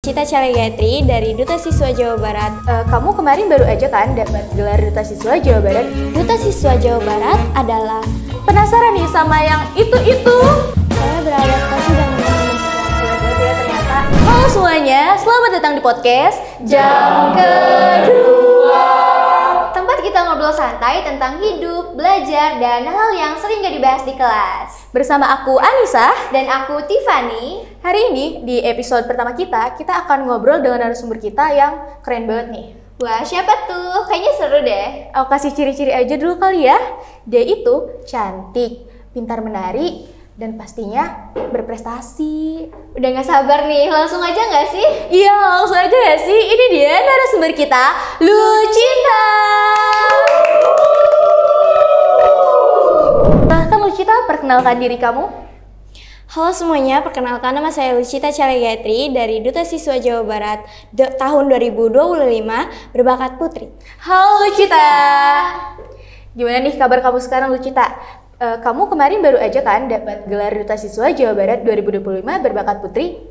Lucita Calegayatri dari Duta Siswa Jawa Barat. Kamu kemarin baru aja kan dapat gelar Duta Siswa Jawa Barat? Duta Siswa Jawa Barat adalah... Penasaran nih sama yang itu? Saya beradaptasi dan ternyata. Halo semuanya, selamat datang di podcast Jam Kedua. Tempat kita ngobrol santai tentang hidup, belajar, dan hal yang sering gak dibahas di kelas. Bersama aku Anissa Dan aku Tiffany. Hari ini di episode pertama kita akan ngobrol dengan narasumber kita yang keren banget nih. Wah, siapa tuh? Kayaknya seru deh. Aku kasih ciri-ciri aja dulu kali ya. Dia itu cantik, pintar menari, dan pastinya berprestasi. Udah gak sabar nih, langsung aja gak sih? Iya, langsung aja ya sih. Ini dia narasumber kita, Lucita. Bahkan Lucita, perkenalkan diri kamu. Halo semuanya, perkenalkan nama saya Lucita Calegayatri dari Duta Siswa Jawa Barat tahun 2025 berbakat putri. Halo Lucita. Gimana nih kabar kamu sekarang Lucita? Kamu kemarin baru aja kan dapat gelar Duta Siswa Jawa Barat 2025 berbakat putri?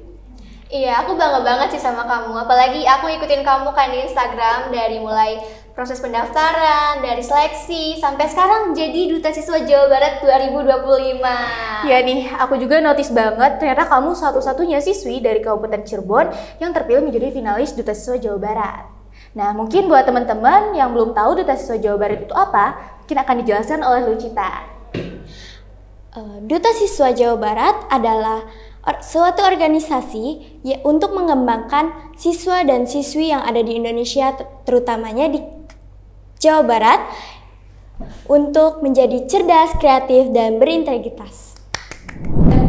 Iya, aku bangga banget sih sama kamu. Apalagi aku ikutin kamu kan di Instagram dari mulai proses pendaftaran, dari seleksi, sampai sekarang jadi Duta Siswa Jawa Barat 2025. Ya nih, aku juga notice banget ternyata kamu satu-satunya siswi dari Kabupaten Cirebon yang terpilih menjadi finalis Duta Siswa Jawa Barat. Nah, mungkin buat teman-teman yang belum tahu Duta Siswa Jawa Barat itu apa, mungkin akan dijelaskan oleh Lucita. Duta Siswa Jawa Barat adalah suatu organisasi untuk mengembangkan siswa dan siswi yang ada di Indonesia, terutamanya di Jawa Barat, untuk menjadi cerdas, kreatif, dan berintegritas.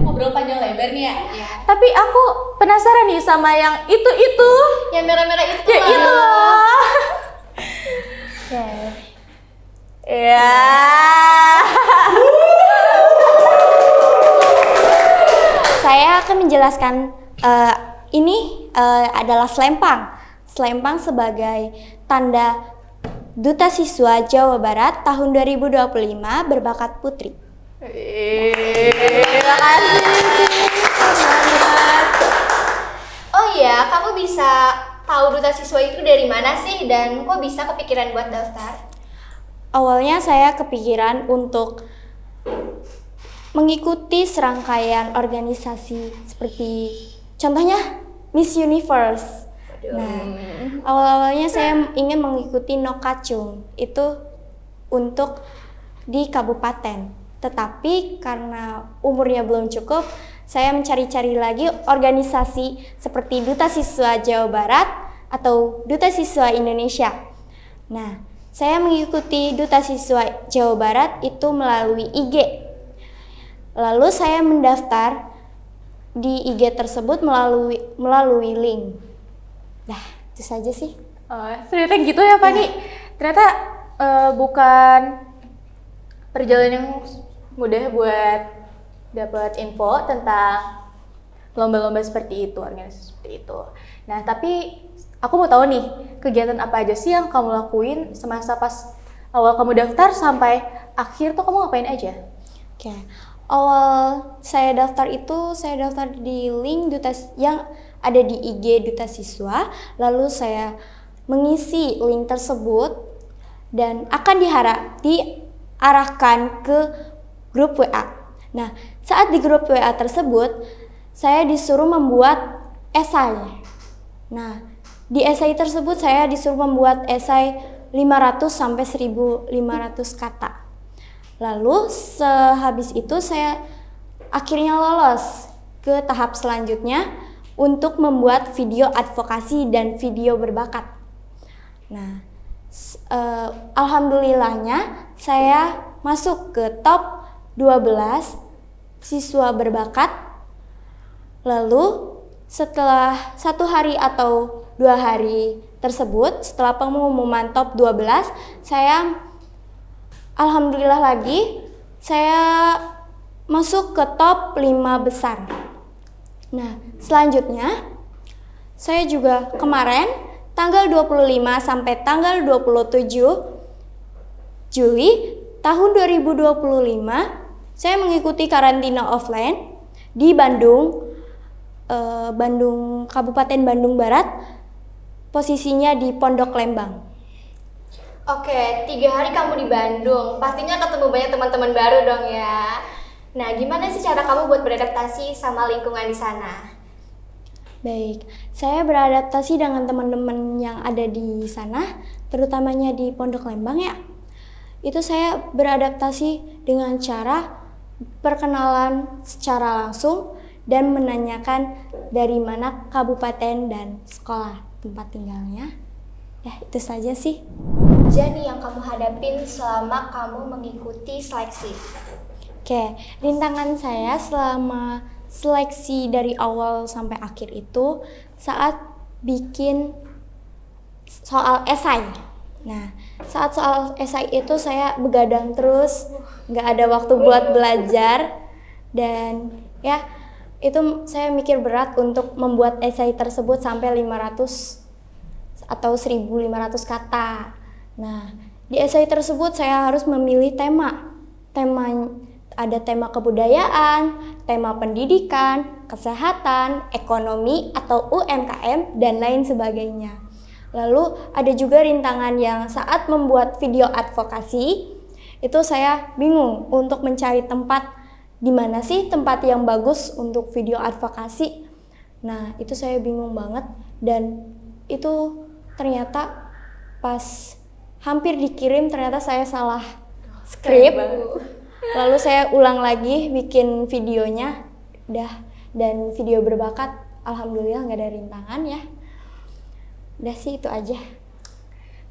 Ngobrol panjang lebar nih ya. Tapi aku penasaran nih sama yang itu. Yang merah-merah itu Ya itu loh. Ya. Saya akan menjelaskan ini adalah selempang. Selempang sebagai tanda Duta Siswa Jawa Barat tahun 2025 berbakat putri. Terima kasih. Oh iya, kamu bisa tahu Duta Siswa itu dari mana sih? Dan kok bisa kepikiran buat daftar? Awalnya saya kepikiran untuk mengikuti serangkaian organisasi seperti contohnya Miss Universe. Nah, awal-awalnya saya ingin mengikuti Nokacung itu untuk di kabupaten. Tetapi karena umurnya belum cukup, saya mencari-cari lagi organisasi seperti Duta Siswa Jawa Barat atau Duta Siswa Indonesia. Nah, saya mengikuti Duta Siswa Jawa Barat itu melalui IG. Lalu saya mendaftar di IG tersebut melalui link. Nah, itu saja sih. Ternyata gitu ya Fani. Ternyata bukan perjalanan yang mudah buat dapat info tentang lomba-lomba seperti itu, organisasi seperti itu. Nah, tapi aku mau tahu nih, kegiatan apa aja sih yang kamu lakuin semasa pas awal kamu daftar sampai akhir tuh kamu ngapain aja? Oke. Awal saya daftar di link Duta yang ada di IG Duta Siswa, lalu saya mengisi link tersebut dan akan diarahkan ke grup WA. Nah, saat di grup WA tersebut, saya disuruh membuat esai. Nah, di esai tersebut saya disuruh membuat esai 500 sampai 1500 kata. Lalu sehabis itu saya akhirnya lolos ke tahap selanjutnya untuk membuat video advokasi dan video berbakat. Nah, alhamdulillahnya saya masuk ke top 12 siswa berbakat. Lalu setelah 1 hari atau 2 hari tersebut, setelah pengumuman top 12, saya alhamdulillah lagi saya masuk ke top 5 besar. Nah, selanjutnya saya juga kemarin tanggal 25 sampai tanggal 27 Juli tahun 2025 saya mengikuti karantina offline di Bandung Kabupaten Bandung Barat, posisinya di Pondok Lembang. Oke, 3 hari kamu di Bandung, pastinya ketemu banyak teman-teman baru dong ya. Nah, gimana sih cara kamu buat beradaptasi sama lingkungan di sana? Baik, saya beradaptasi dengan teman-teman yang ada di sana, terutamanya di Pondok Lembang ya. Itu saya beradaptasi dengan cara perkenalan secara langsung dan menanyakan dari mana kabupaten dan sekolah tempat tinggalnya. Ya, itu saja sih. Aja nih yang kamu hadapin selama kamu mengikuti seleksi? Oke, rintangan saya selama seleksi dari awal sampai akhir itu saat bikin soal esai. Nah, saat soal esai itu saya begadang terus, nggak ada waktu buat belajar, dan ya itu saya mikir berat untuk membuat esai tersebut sampai 500 atau 1.500 kata. Nah, di esai tersebut saya harus memilih tema. Ada tema kebudayaan, tema pendidikan, kesehatan, ekonomi atau UMKM dan lain sebagainya. Lalu ada juga rintangan yang saat membuat video advokasi, itu saya bingung untuk mencari tempat di mana sih tempat yang bagus untuk video advokasi. Nah, itu saya bingung banget, dan itu ternyata pas hampir dikirim ternyata saya salah skrip. Lalu saya ulang lagi bikin videonya, dan video berbakat, alhamdulillah nggak ada rintangan ya. Udah sih itu aja.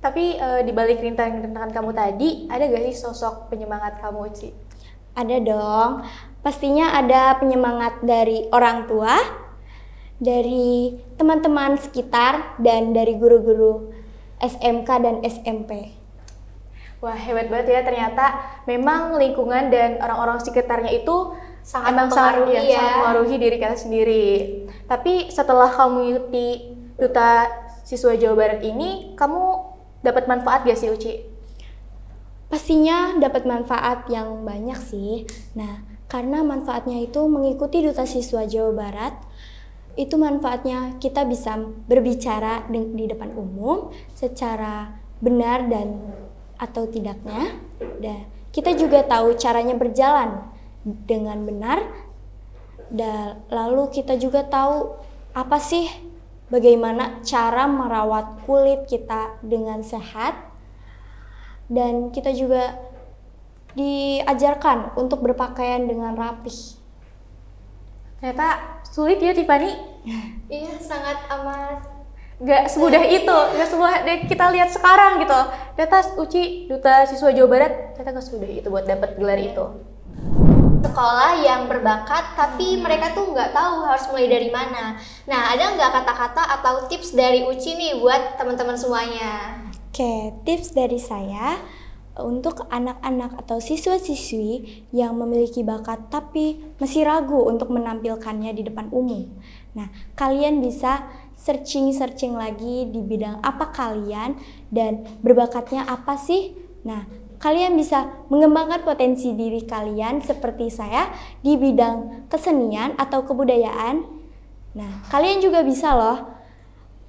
Tapi di balik rintangan kamu tadi, ada gak sih sosok penyemangat kamu, Uci? Ada dong, pastinya ada penyemangat dari orang tua, dari teman-teman sekitar, dan dari guru-guru SMK dan SMP. Wah, hebat banget ya, ternyata memang lingkungan dan orang-orang sekitarnya itu sangat mempengaruhi diri kita sendiri. Tapi setelah kamu mengikuti Duta Siswa Jawa Barat ini, kamu dapat manfaat gak sih, Uci? Pastinya dapat manfaat yang banyak sih. Nah, karena manfaatnya itu mengikuti Duta Siswa Jawa Barat, itu manfaatnya kita bisa berbicara di depan umum secara benar dan atau tidaknya. Dan kita juga tahu caranya berjalan dengan benar. Dan lalu kita juga tahu apa sih bagaimana cara merawat kulit kita dengan sehat. Dan kita juga diajarkan untuk berpakaian dengan rapih. Ternyata sulit ya, Tiffany? Iya, sangat amat. Gak semudah itu, gak semudah kita lihat sekarang gitu. Ternyata Uci, Duta Siswa Jawa Barat, ternyata gak semudah itu buat dapat gelar itu. Sekolah yang berbakat, tapi mereka tuh nggak tahu harus mulai dari mana. Nah, ada nggak kata-kata atau tips dari Uci nih buat teman-teman semuanya? Oke, tips dari saya untuk anak-anak atau siswa-siswi yang memiliki bakat tapi masih ragu untuk menampilkannya di depan umum. Nah, kalian bisa searching lagi di bidang apa kalian dan berbakatnya apa sih. Nah, kalian bisa mengembangkan potensi diri kalian seperti saya di bidang kesenian atau kebudayaan. Nah, kalian juga bisa loh,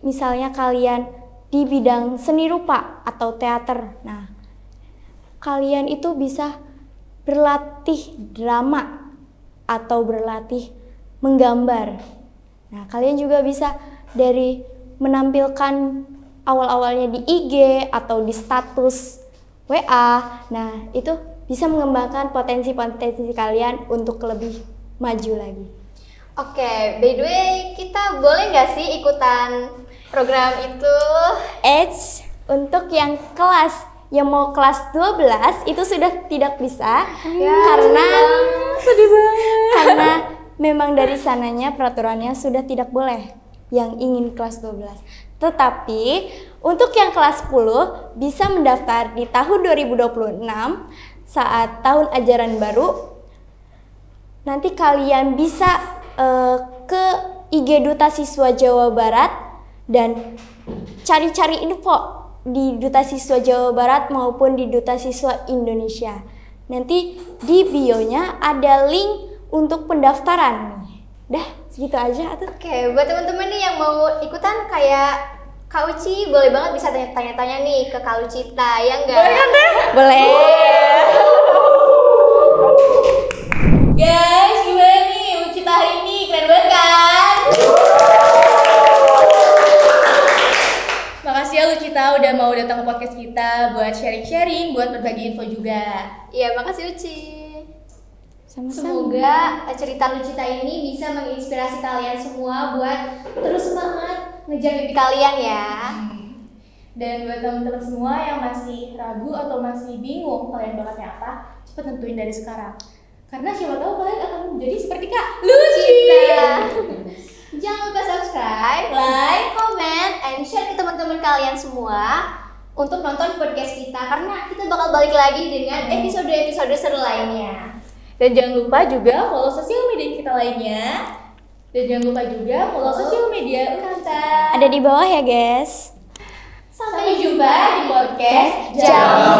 misalnya kalian di bidang seni rupa atau teater. Nah, kalian itu bisa berlatih drama atau berlatih menggambar. Nah, kalian juga bisa dari menampilkan awal-awalnya di IG atau di status WA. Nah, itu bisa mengembangkan potensi-potensi kalian untuk lebih maju lagi. Oke, by the way, kita boleh nggak sih ikutan program itu? Untuk yang mau kelas 12 itu sudah tidak bisa karena sedih banget. Karena memang dari sananya peraturannya sudah tidak boleh yang ingin kelas 12. Tetapi untuk yang kelas 10 bisa mendaftar di tahun 2026 saat tahun ajaran baru. Nanti kalian bisa ke IG Duta Siswa Jawa Barat dan cari-cari info di Duta Siswa Jawa Barat maupun di Duta Siswa Indonesia. Nanti di bio-nya ada link untuk pendaftaran. Dah, Gitu aja atuh. Oke, buat teman-teman nih yang mau ikutan kayak Kak Uci, boleh banget bisa tanya-tanya nih ke Kak Lucita, ya enggak? Boleh kan teh? Boleh. Guys, gimana nih Lucita hari ini? Keren banget kan? Makasih ya Lucita udah mau datang ke podcast kita buat sharing-sharing, buat berbagi info juga. Iya, makasih Uci. Sama-sama. Semoga cerita Lucita ini bisa menginspirasi kalian semua buat terus semangat ngejar mimpi kalian ya. Dan buat teman-teman semua yang masih ragu atau masih bingung kalian bakatnya apa, cepet tentuin dari sekarang. Karena siapa tahu kalian akan menjadi seperti Kak Lucita. Jangan lupa subscribe, like, comment, and share ke teman-teman kalian semua untuk nonton podcast kita karena kita bakal balik lagi dengan episode-episode seru lainnya. Dan jangan lupa juga follow sosial media kita lainnya. Dan jangan lupa juga follow sosial media Ukanta. Ada di bawah ya, guys. Sampai jumpa di podcast Jam